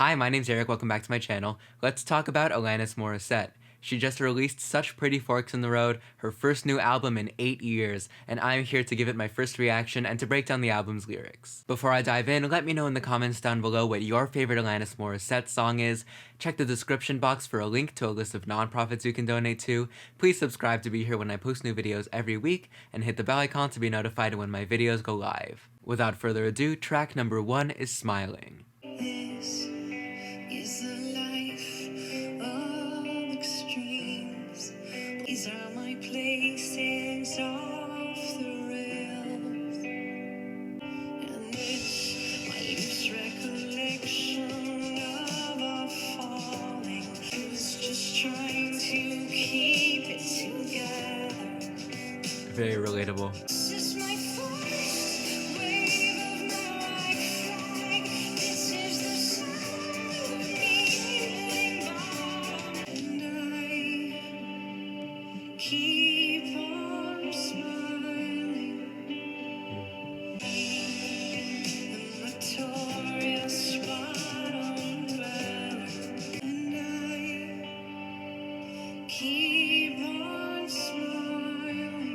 Hi, my name's Eric, welcome back to my channel. Let's talk about Alanis Morissette. She just released Such Pretty Forks in the Road, her first new album in 8 years, and I'm here to give it my first reaction and to break down the album's lyrics. Before I dive in, let me know in the comments down below what your favorite Alanis Morissette song is. Check the description box for a link to a list of nonprofits you can donate to. Please subscribe to be here when I post new videos every week, and hit the bell icon to be notified when my videos go live. Without further ado, track number 1 is Smiling. This is the life of extremes. These are my places off the rails. And this, my loose recollection of our falling. I was just trying to keep it together. Very relatable. This is my first wave of my white flag. This is the sound of me getting by. And I keep on smiling. The notorious bottom dweller. And I keep on smiling.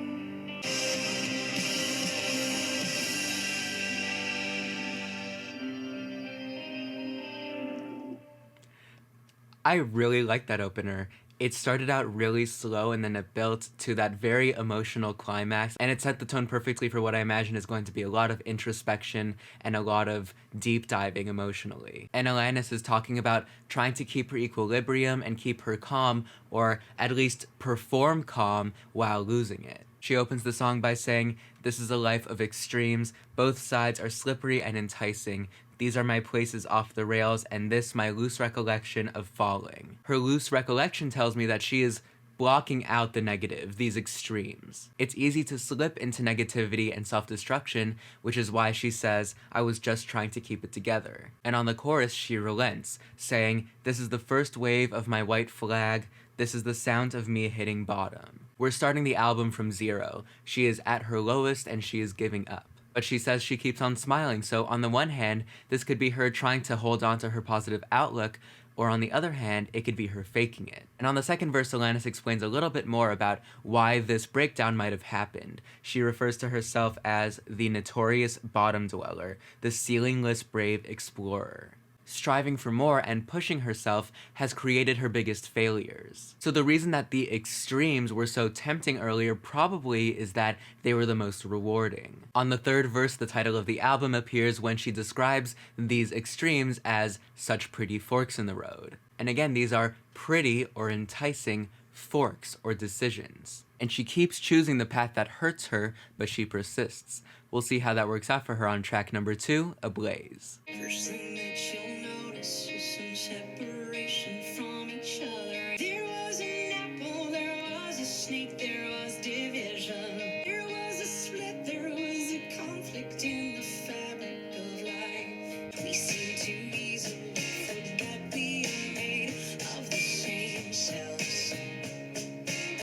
I really liked that opener. It started out really slow and then it built to that very emotional climax, and it set the tone perfectly for what I imagine is going to be a lot of introspection and a lot of deep diving emotionally. And Alanis is talking about trying to keep her equilibrium and keep her calm, or at least perform calm while losing it. She opens the song by saying, "This is a life of extremes. Both sides are slippery and enticing. These are my places off the rails, and this my loose recollection of falling." Her loose recollection tells me that she is blocking out the negative, these extremes. It's easy to slip into negativity and self-destruction, which is why she says, "I was just trying to keep it together." And on the chorus, she relents, saying, "This is the first wave of my white flag. This is the sound of me hitting bottom." We're starting the album from zero. She is at her lowest and she is giving up. But she says she keeps on smiling, so on the one hand, this could be her trying to hold on to her positive outlook, or on the other hand, it could be her faking it. And on the second verse, Alanis explains a little bit more about why this breakdown might have happened. She refers to herself as the notorious bottom dweller, the ceilingless brave explorer. Striving for more and pushing herself has created her biggest failures. So the reason that the extremes were so tempting earlier probably is that they were the most rewarding. On the third verse, the title of the album appears when she describes these extremes as such pretty forks in the road. And again, these are pretty or enticing forks or decisions. And she keeps choosing the path that hurts her, but she persists. We'll see how that works out for her on track number 2, Ablaze. First thing that you'll notice is some separation from each other. There was an apple, there was a snake, there was division. There was a split, there was a conflict in the fabric of life. We seem to easily forget we are made of the same cells.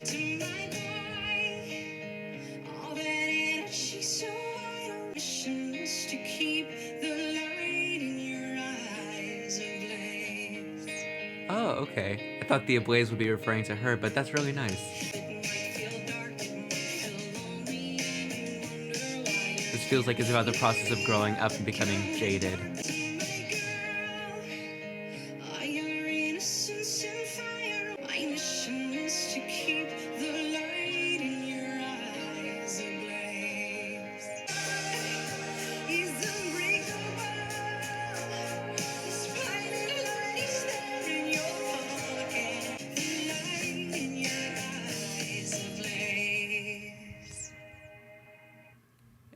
To my boy, all that energy so vital, mission is to keep the light in your eyes ablaze. Oh, okay. I thought the Ablaze would be referring to her, but that's really nice. It might feel dark, it might feel lonely, and you wonder why This feels like it's about the process of growing up and becoming jaded. are your innocence and fire. My mission is to keep the light in your eyes ablaze. He's unbreakable. Spotlight light is there in your pocket. The light in your eyes ablaze.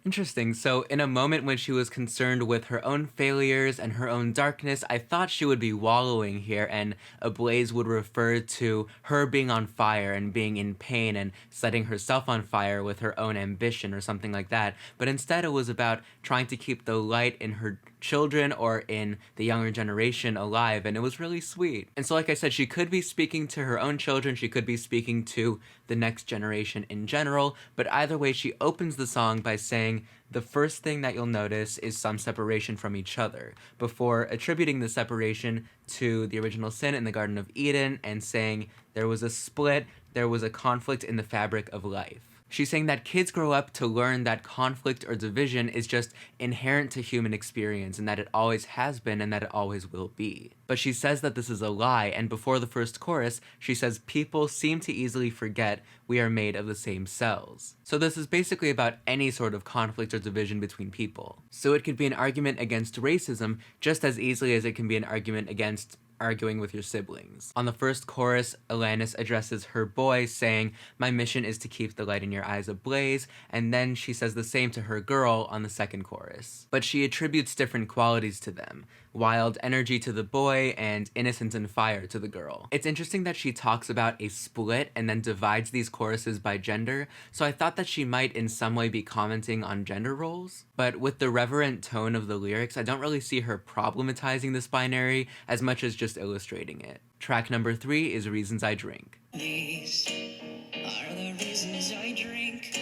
Interesting. So in a moment when she was concerned with her own failures and her own darkness, I thought she would be wallowing here, and Ablaze would refer to her being on fire and being in pain and setting herself on fire with her own ambition or something like that. But instead it was about trying to keep the light in her children or in the younger generation alive, and it was really sweet. And so, like I said, she could be speaking to her own children, she could be speaking to the next generation in general, but either way, she opens the song by saying, the first thing that you'll notice is some separation from each other, before attributing the separation to the original sin in the Garden of Eden and saying there was a split, there was a conflict in the fabric of life. She's saying that kids grow up to learn that conflict or division is just inherent to human experience and that it always has been and that it always will be. But she says that this is a lie, and before the first chorus, she says people seem to easily forget we are made of the same cells. So this is basically about any sort of conflict or division between people. So it could be an argument against racism just as easily as it can be an argument against arguing with your siblings. On the first chorus, Alanis addresses her boy saying, my mission is to keep the light in your eyes ablaze, and then she says the same to her girl on the second chorus. But she attributes different qualities to them. Wild energy to the boy and innocence and fire to the girl. It's interesting that she talks about a split and then divides these choruses by gender, so I thought that she might in some way be commenting on gender roles. But with the reverent tone of the lyrics, I don't really see her problematizing this binary as much as just illustrating it. Track number 3 is Reasons I Drink. These are the reasons I drink.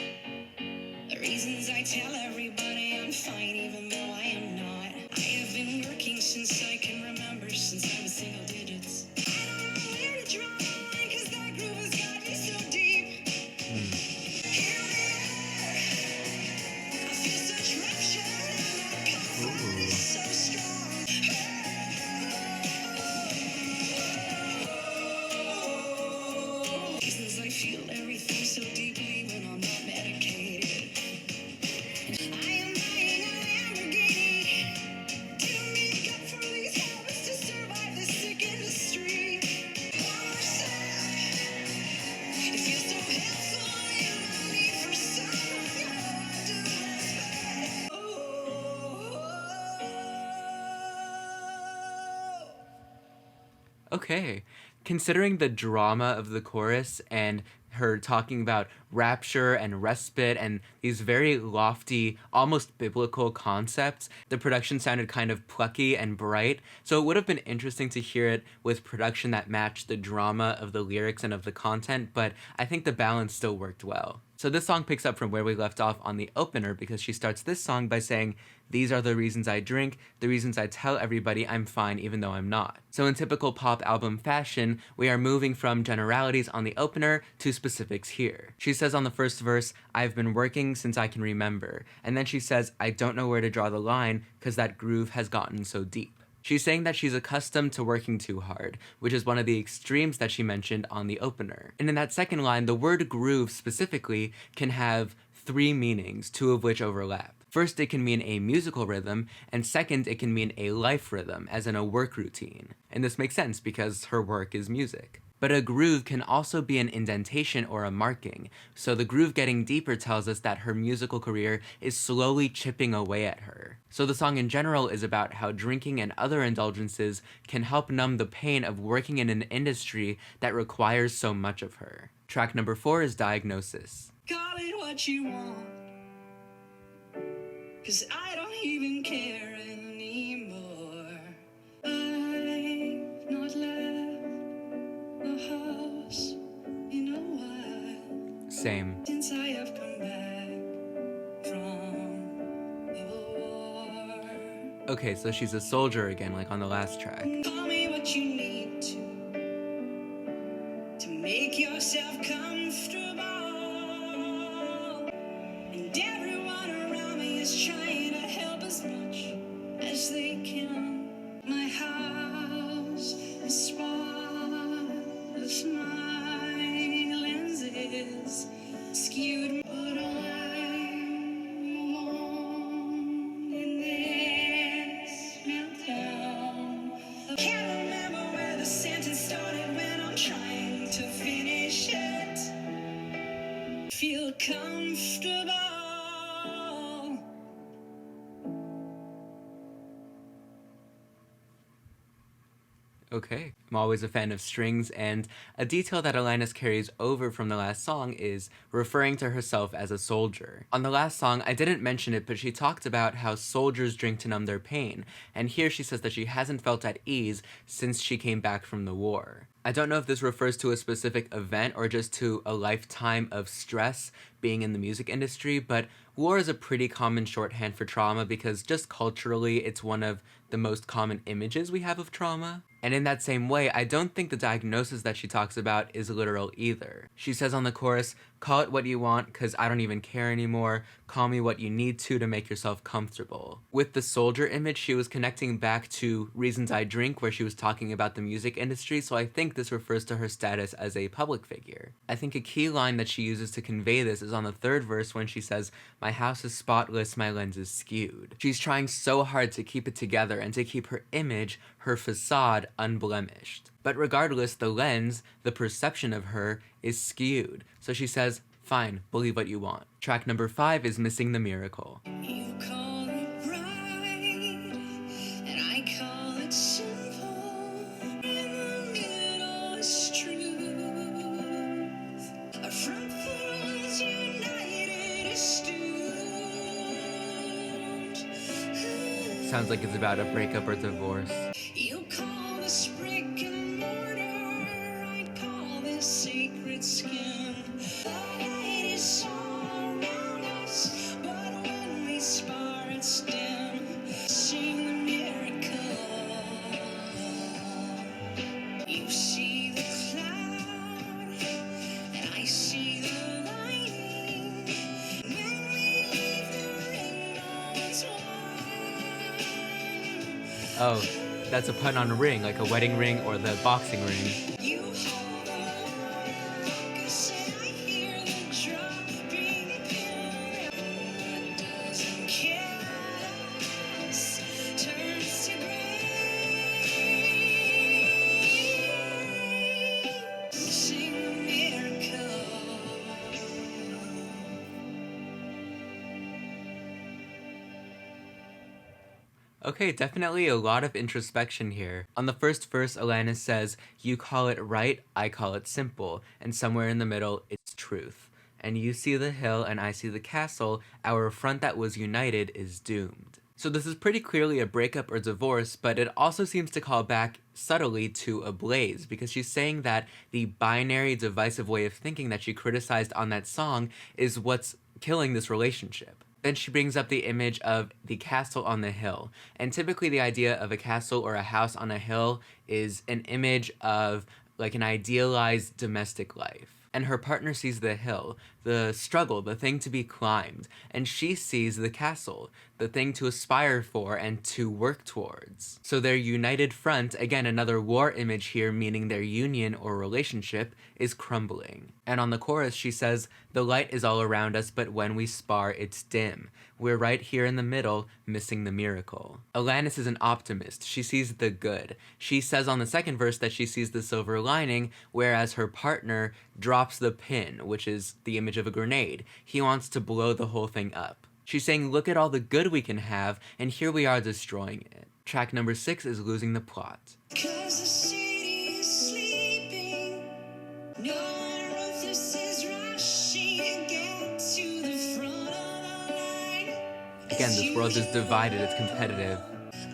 The reasons I tell everybody I'm fine even though I am not. I have been working since I can remember, since I was single digits. I don't know where to draw the line, 'cause that groove has got me so deep. Here we are. I feel such rapture and our comfort is so strong. Reasons I feel everything so deeply when I'm not medicated. I am buying a Lamborghini to make up for these habits to survive this sick industry. One more step. It feels so helpful in my need for someone to respect. Okay, considering the drama of the chorus and her talking about rapture and respite and these very lofty, almost biblical concepts, the production sounded kind of plucky and bright, so it would have been interesting to hear it with production that matched the drama of the lyrics and of the content, but I think the balance still worked well. So this song picks up from where we left off on the opener because she starts this song by saying, these are the reasons I drink, the reasons I tell everybody I'm fine even though I'm not. So in typical pop album fashion, we are moving from generalities on the opener to specifics here. She says on the first verse, I've been working since I can remember. And then she says, I don't know where to draw the line because that groove has gotten so deep. She's saying that she's accustomed to working too hard, which is one of the extremes that she mentioned on the opener. And in that second line, the word groove specifically can have 3 meanings, 2 of which overlap. First, it can mean a musical rhythm, and second, it can mean a life rhythm, as in a work routine. And this makes sense because her work is music. But a groove can also be an indentation or a marking, so the groove getting deeper tells us that her musical career is slowly chipping away at her. So the song in general is about how drinking and other indulgences can help numb the pain of working in an industry that requires so much of her. Track number 4 is Diagnosis. Call it what you want, 'cause I don't even care anymore. I've not left the house in a while Same. since I have come back from the war. Okay, so she's a soldier again, like on the last track. Call me what you need to make yourself comfortable. And everyone around me is trying to help as much as they can. My house is spotless, my lenses skewed, but I'm alone in this meltdown. I can't remember where the sentence started when I'm trying to finish it. Feel comfortable. Okay. I'm always a fan of strings, and a detail that Alanis carries over from the last song is referring to herself as a soldier. On the last song, I didn't mention it, but she talked about how soldiers drink to numb their pain, and here she says that she hasn't felt at ease since she came back from the war. I don't know if this refers to a specific event or just to a lifetime of stress being in the music industry, but war is a pretty common shorthand for trauma because just culturally, it's one of the most common images we have of trauma. And in that same way, I don't think the diagnosis that she talks about is literal either. She says on the chorus, "Call it what you want, cause I don't even care anymore. Call me what you need to make yourself comfortable." With the soldier image, she was connecting back to Reasons I Drink, where she was talking about the music industry, so I think this refers to her status as a public figure. I think a key line that she uses to convey this is on the third verse when she says, "My house is spotless, my lens is skewed." She's trying so hard to keep it together and to keep her image, her facade, unblemished. But regardless, the lens, the perception of her, is skewed. So she says, "Fine, believe what you want." Track number 5 is Missing the Miracle. You call it right, and I call it simple. In the middle is truth. A front foot is united is doomed. Sounds like it's about a breakup or divorce. You call this brick and mortar, I'd call this sacred skin. The light is all around us, but when we spar it's dim. Sing the miracle. You see the cloud, and I see the lightning. When we leave the ring, no one's won. Oh, that's a pun on ring, like a wedding ring or the boxing ring. You hold the ruckus and I hear the drum being killed. What doesn't kill us turns to grace. Sing the miracle. Okay, definitely a lot of introspection here. On the first verse, Alanis says, "You call it right, I call it simple, and somewhere in the middle, it's truth. And you see the hill, and I see the castle, our front that was united is doomed." So this is pretty clearly a breakup or divorce, but it also seems to call back subtly to a Blaze, because she's saying that the binary, divisive way of thinking that she criticized on that song is what's killing this relationship. Then she brings up the image of the castle on the hill. And typically the idea of a castle or a house on a hill is an image of like an idealized domestic life. And her partner sees the hill, the struggle, the thing to be climbed, and she sees the castle, the thing to aspire for and to work towards. So their united front, again another war image here meaning their union or relationship, is crumbling. And on the chorus she says, "The light is all around us, but when we spar, it's dim. We're right here in the middle, missing the miracle." Alanis is an optimist. She sees the good. She says on the second verse that she sees the silver lining, whereas her partner drops the pin, which is the image of a grenade. He wants to blow the whole thing up. She's saying, look at all the good we can have, and here we are destroying it. Track number 6 is Losing the Plot. 'Cause the city is sleeping. No one ruthless is rushing to get to the front of the line. Again, this world is divided, it's competitive.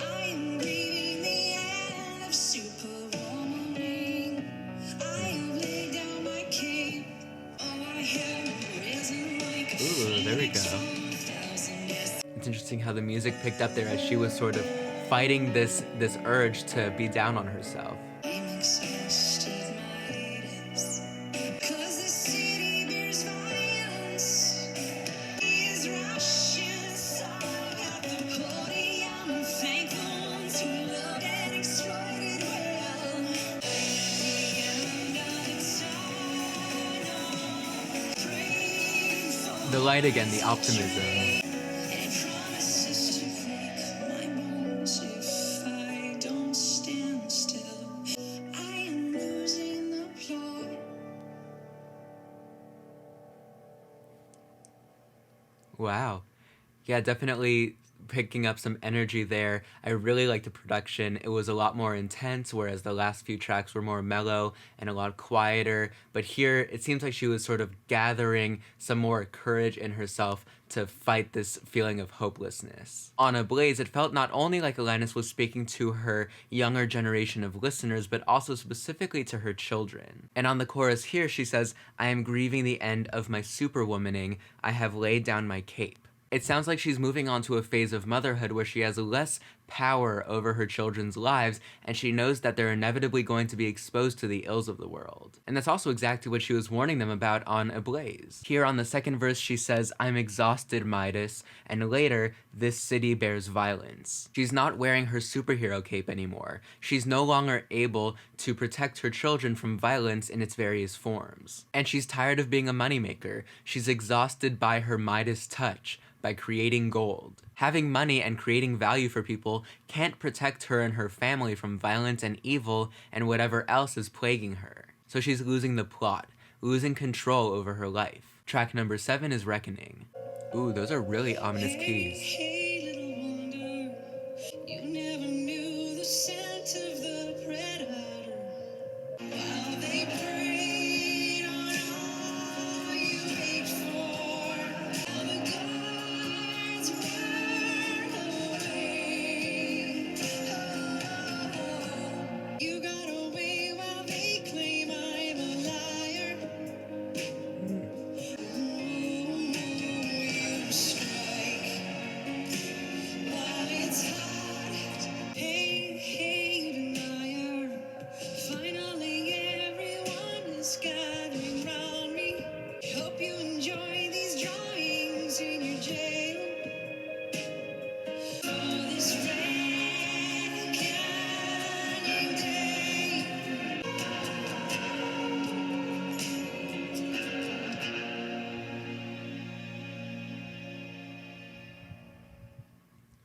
I am grieving the end of superwoman. I have laid down my cape. Oh, I have risen like a Ooh, there we go. thousand deaths. It's interesting how the music picked up there as she was sort of fighting this urge to be down on herself. I'm exhausted, my lips. 'Cause the city bears violence. He is Russian, so at the podium, thankful to love and exploited well. The end of the tunnel, praying for The light again, the optimism. and promises to break my bones if I don't stand still. I am losing the plot. Wow. Yeah, definitely picking up some energy there. I really liked the production. It was a lot more intense, whereas the last few tracks were more mellow and a lot quieter. But here, it seems like she was sort of gathering some more courage in herself to fight this feeling of hopelessness. On Ablaze, it felt not only like Alanis was speaking to her younger generation of listeners, but also specifically to her children. And on the chorus here, she says, "I am grieving the end of my superwomaning. I have laid down my cape." It sounds like she's moving on to a phase of motherhood where she has less power over her children's lives, and she knows that they're inevitably going to be exposed to the ills of the world. And that's also exactly what she was warning them about on Ablaze. Here on the second verse, she says, "I'm exhausted, Midas," and later, "This city bears violence." She's not wearing her superhero cape anymore. She's no longer able to protect her children from violence in its various forms. And she's tired of being a moneymaker. She's exhausted by her Midas touch, by creating gold. Having money and creating value for people can't protect her and her family from violence and evil and whatever else is plaguing her. So she's losing the plot, losing control over her life. Track number 7 is Reckoning. Ooh, those are really ominous keys. Hey, little wonder, you never knew the scent of the predator. While they preyed on all you hate for, all the guards were away. Oh, you got away while they claim I'm a liar. You strike while it's hot. Hey, hey, denier. Finally, everyone is gathering round me. Hope you enjoy these drawings in your jail. For this red canyon day.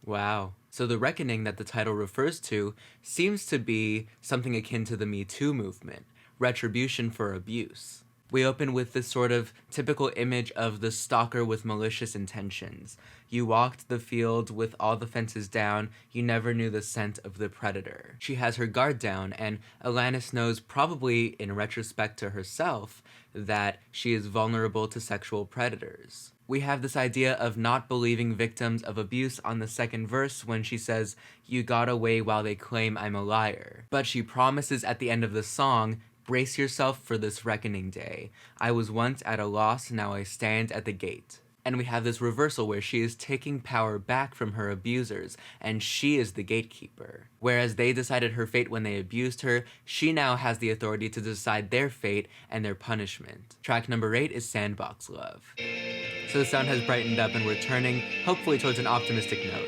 Wow. So the reckoning that the title refers to seems to be something akin to the Me Too movement, retribution for abuse. We open with this sort of typical image of the stalker with malicious intentions. You walked the field with all the fences down, you never knew the scent of the predator. She has her guard down, and Alanis knows, probably in retrospect to herself, that she is vulnerable to sexual predators. We have this idea of not believing victims of abuse on the second verse when she says, "You got away while they claim I'm a liar." But she promises at the end of the song, "Brace yourself for this reckoning day. I was once at a loss, now I stand at the gate." And we have this reversal where she is taking power back from her abusers, and she is the gatekeeper. Whereas they decided her fate when they abused her, she now has the authority to decide their fate and their punishment. Track number 8 is Sandbox Love. So the sound has brightened up and we're turning, hopefully, towards an optimistic note.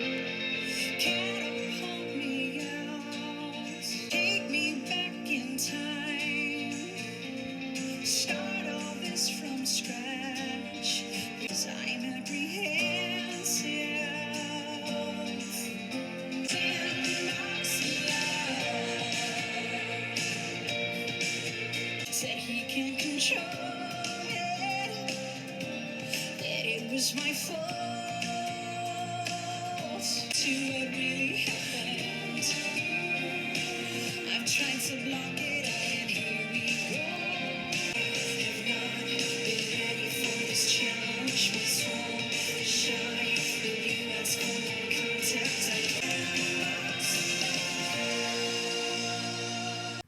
Can't hold me out. Take me back in time. Start all this from scratch. 'Cause I'm apprehensive. Sandbox love. Say he can control it. That it was my fault. To what really happened. I've tried to block it out, and here we go. Have not been ready for this challenge. Was so shy. Will you ask for more contact?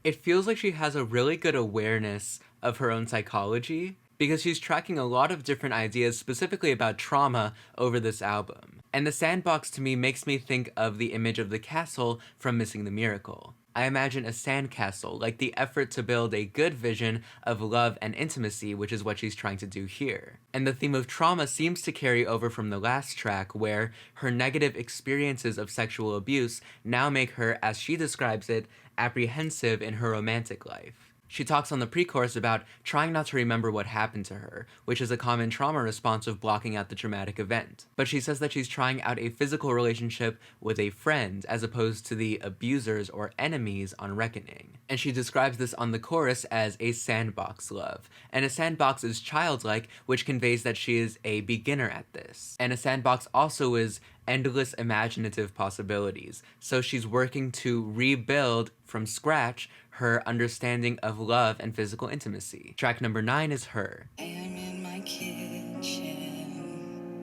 It feels like she has a really good awareness of her own psychology, because she's tracking a lot of different ideas specifically about trauma over this album. And the sandbox to me makes me think of the image of the castle from Missing the Miracle. I imagine a sandcastle, like the effort to build a good vision of love and intimacy, which is what she's trying to do here. And the theme of trauma seems to carry over from the last track, where her negative experiences of sexual abuse now make her, as she describes it, apprehensive in her romantic life. She talks on the pre-chorus about trying not to remember what happened to her, which is a common trauma response of blocking out the traumatic event. But she says that she's trying out a physical relationship with a friend, as opposed to the abusers or enemies on Reckoning. And she describes this on the chorus as a sandbox love. And a sandbox is childlike, which conveys that she is a beginner at this. And a sandbox also is endless imaginative possibilities. So she's working to rebuild from scratch her understanding of love and physical intimacy. Track number 9 is Her. I am in my kitchen.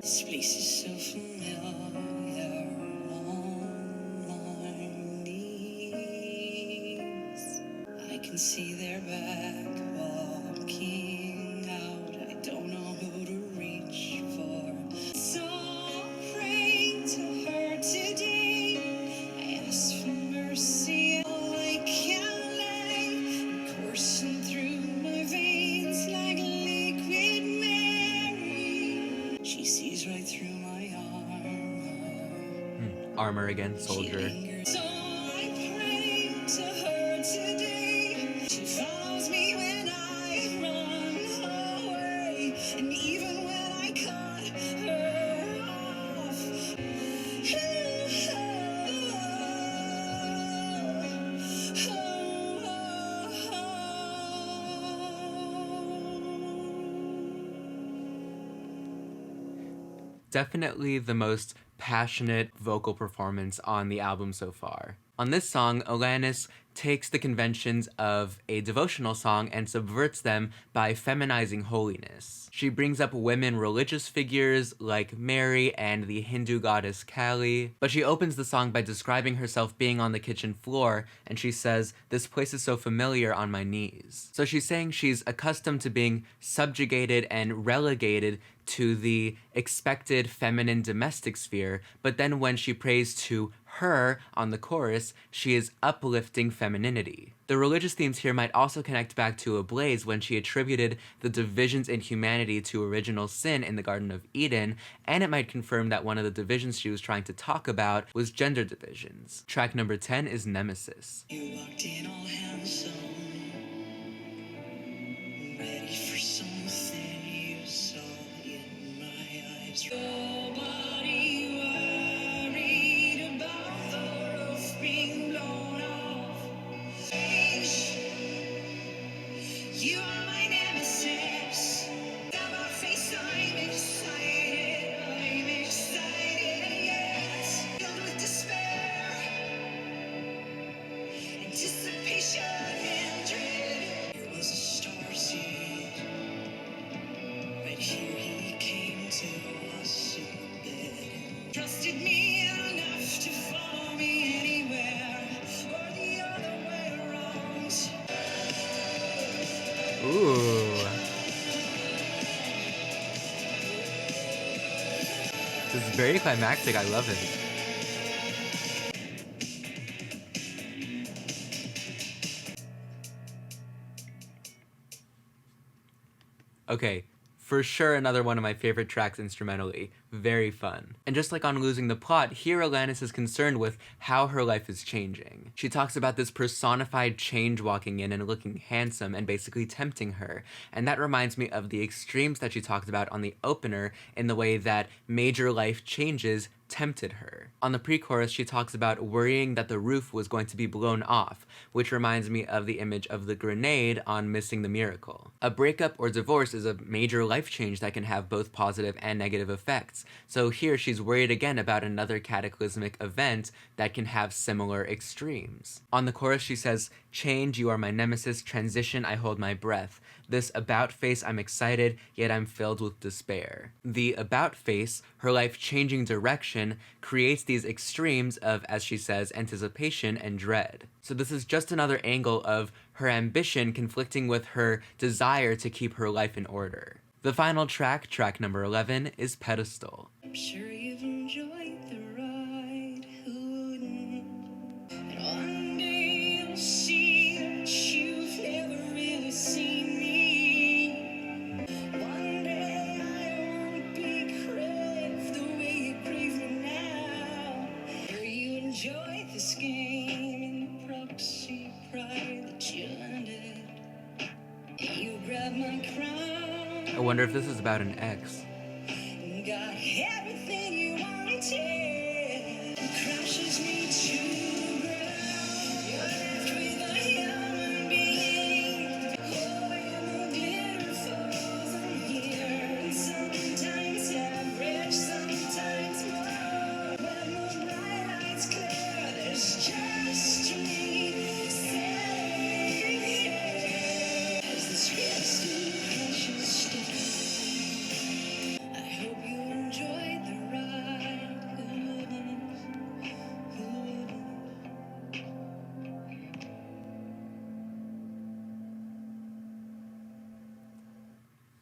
This place is so familiar. On knees. I can see their back walking out. I don't know who to reach for. So I'll pray to her today. I ask for mercy. All I can lay coursing through my veins like liquid Mary. She sees right through my armor. Armor again, soldier. So I pray to her today. She follows me when I run away, and even when I cut her off. Definitely the most passionate vocal performance on the album so far. On this song, Alanis takes the conventions of a devotional song and subverts them by feminizing holiness. She brings up women religious figures like Mary and the Hindu goddess Kali, but she opens the song by describing herself being on the kitchen floor, and she says, "This place is so familiar on my knees." So she's saying she's accustomed to being subjugated and relegated to the expected feminine domestic sphere, but then when she prays to her on the chorus, she is uplifting femininity. The religious themes here might also connect back to Ablaze when she attributed the divisions in humanity to original sin in the Garden of Eden, and it might confirm that one of the divisions she was trying to talk about was gender divisions. Track number 10 is Nemesis. You walked in all handsome, ready for something you saw in my eyes. Nobody worried about the roof being blown off. You are my nemesis. Got my face, I'm excited, yes. Filled with despair, anticipation and dread. There was a starseed, right here he came to us in bed. Trusted me enough to follow me anywhere, or the other way around. Ooh. This is very climactic, I love it. Okay, for sure another one of my favorite tracks instrumentally. Very fun. And just like on Losing the Plot, here Alanis is concerned with how her life is changing. She talks about this personified change walking in and looking handsome and basically tempting her. And that reminds me of the extremes that she talked about on the opener in the way that major life changes tempted her. On the pre-chorus, she talks about worrying that the roof was going to be blown off, which reminds me of the image of the grenade on Missing the Miracle. A breakup or divorce is a major life change that can have both positive and negative effects. So here she's worried again about another cataclysmic event that can have similar extremes. On the chorus, she says, "Change, you are my nemesis. Transition, I hold my breath. This about face, I'm excited, yet I'm filled with despair." The about face, her life-changing direction, creates these extremes of, as she says, anticipation and dread. So this is just another angle of her ambition conflicting with her desire to keep her life in order. The final track, track number 11, is Pedestal. I'm sure you've enjoyed the ride. Who wouldn't? And one day you'll see that you've never really seen me. One day I won't be craved the way you crave me now. Sure you enjoy this game and the proxy pride that you landed. You grab my crown. I wonder if this is about an ex. Got everything you wanted. Crashes me to the ground. You're left with a human being. Oh, and the glitter falls on here. And sometimes average, sometimes more.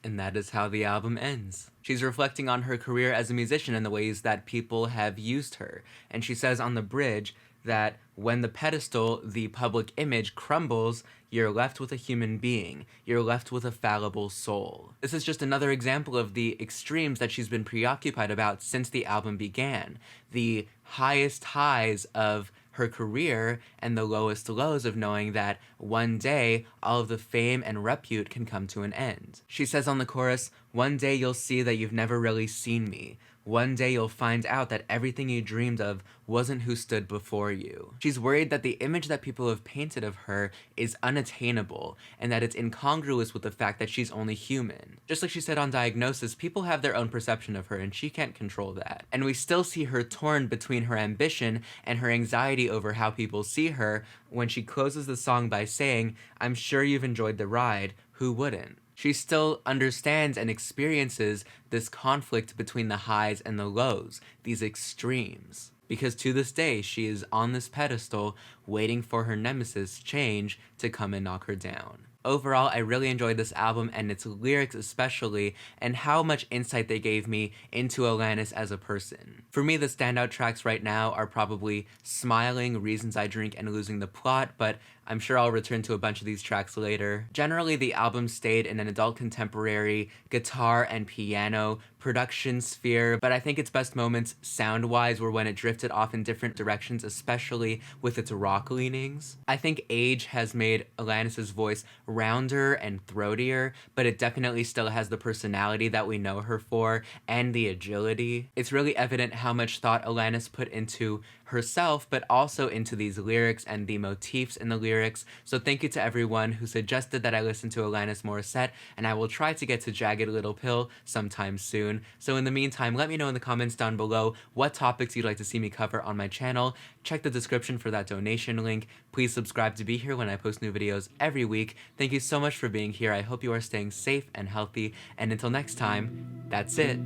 And that is how the album ends. She's reflecting on her career as a musician and the ways that people have used her. And she says on the bridge that when the pedestal, the public image, crumbles, you're left with a human being. You're left with a fallible soul. This is just another example of the extremes that she's been preoccupied about since the album began. The highest highs of her career and the lowest lows of knowing that one day all of the fame and repute can come to an end. She says on the chorus, "One day you'll see that you've never really seen me. One day you'll find out that everything you dreamed of wasn't who stood before you." She's worried that the image that people have painted of her is unattainable and that it's incongruous with the fact that she's only human. Just like she said on Diagnosis, people have their own perception of her and she can't control that. And we still see her torn between her ambition and her anxiety over how people see her when she closes the song by saying, "I'm sure you've enjoyed the ride, who wouldn't?" She still understands and experiences this conflict between the highs and the lows, these extremes. Because to this day, she is on this pedestal waiting for her nemesis, Change, to come and knock her down. Overall, I really enjoyed this album and its lyrics especially, and how much insight they gave me into Alanis as a person. For me, the standout tracks right now are probably Smiling, Reasons I Drink, and Losing the Plot, but I'm sure I'll return to a bunch of these tracks later. Generally, the album stayed in an adult contemporary, guitar and piano, production sphere, but I think its best moments sound-wise were when it drifted off in different directions, especially with its rock leanings. I think age has made Alanis' voice rounder and throatier, but it definitely still has the personality that we know her for and the agility. It's really evident how much thought Alanis put into herself, but also into these lyrics and the motifs in the lyrics. So thank you to everyone who suggested that I listen to Alanis Morissette, and I will try to get to Jagged Little Pill sometime soon. So in the meantime, let me know in the comments down below what topics you'd like to see me cover on my channel. Check the description for that donation link. Please subscribe to be here when I post new videos every week. Thank you so much for being here. I hope you are staying safe and healthy, and until next time, that's it.